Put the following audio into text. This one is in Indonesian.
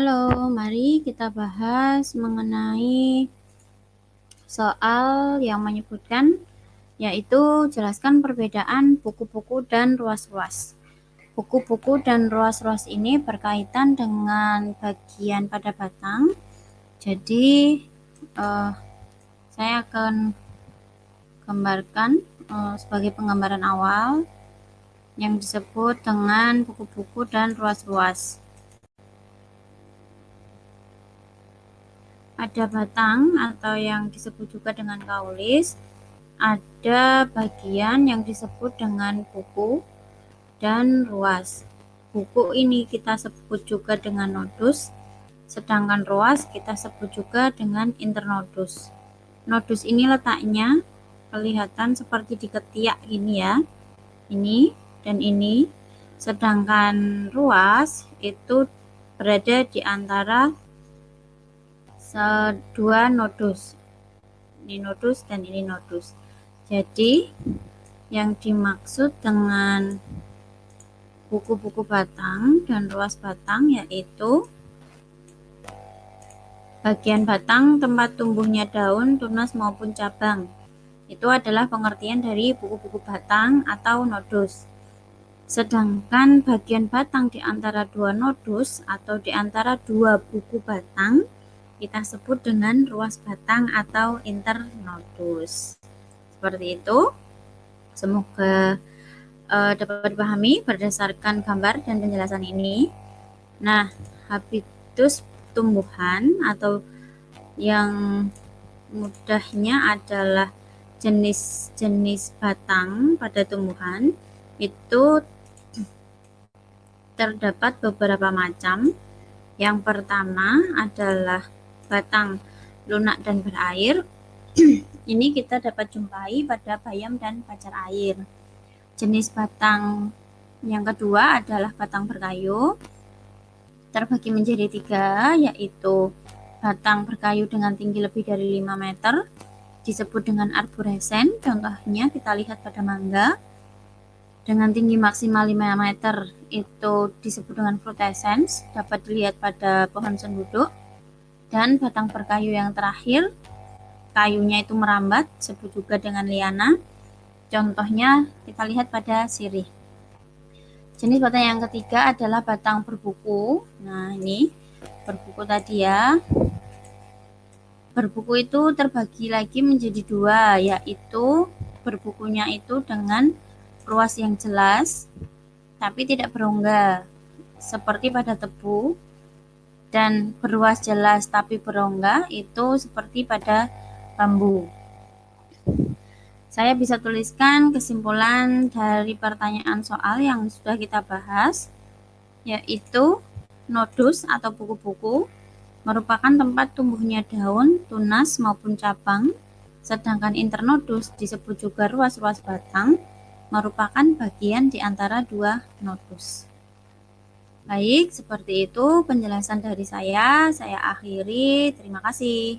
Halo, mari kita bahas mengenai soal yang menyebutkan, yaitu jelaskan perbedaan buku-buku dan ruas-ruas. Buku-buku dan ruas-ruas ini berkaitan dengan bagian pada batang. Jadi, saya akan gambarkan sebagai penggambaran awal yang disebut dengan buku-buku dan ruas-ruas. Ada batang atau yang disebut juga dengan kaulis, ada bagian yang disebut dengan buku dan ruas. Buku ini kita sebut juga dengan nodus, sedangkan ruas kita sebut juga dengan internodus. Nodus ini letaknya kelihatan seperti di ketiak ini ya, ini dan ini. Sedangkan ruas itu berada di antara dua nodus, ini nodus dan ini nodus. Jadi yang dimaksud dengan buku-buku batang dan ruas batang yaitu bagian batang tempat tumbuhnya daun, tunas maupun cabang. Itu adalah pengertian dari buku-buku batang atau nodus. Sedangkan bagian batang di antara dua nodus atau di antara dua buku batang kita sebut dengan ruas batang atau internodus. Seperti itu. Semoga dapat dipahami berdasarkan gambar dan penjelasan ini. Nah, habitus tumbuhan atau yang mudahnya adalah jenis-jenis batang pada tumbuhan itu terdapat beberapa macam. Yang pertama adalah batang lunak dan berair. Ini kita dapat jumpai pada bayam dan pacar air. Jenis batang yang kedua adalah batang berkayu. Terbagi menjadi 3, yaitu batang berkayu dengan tinggi lebih dari 5 meter, disebut dengan arboresen. Contohnya kita lihat pada mangga. Dengan tinggi maksimal 5 meter itu disebut dengan frutescens, dapat dilihat pada pohon senduduk. Dan batang berkayu yang terakhir, kayunya itu merambat, disebut juga dengan liana. Contohnya kita lihat pada sirih. Jenis batang yang ketiga adalah batang berbuku. Nah, ini berbuku tadi ya. Berbuku itu terbagi lagi menjadi 2, yaitu berbukunya itu dengan ruas yang jelas tapi tidak berongga seperti pada tebu, dan beruas jelas tapi berongga itu seperti pada bambu. Saya bisa tuliskan kesimpulan dari pertanyaan soal yang sudah kita bahas, yaitu nodus atau buku-buku merupakan tempat tumbuhnya daun, tunas maupun cabang, sedangkan internodus disebut juga ruas-ruas batang merupakan bagian di antara dua nodus. Baik, seperti itu penjelasan dari saya. Saya akhiri. Terima kasih.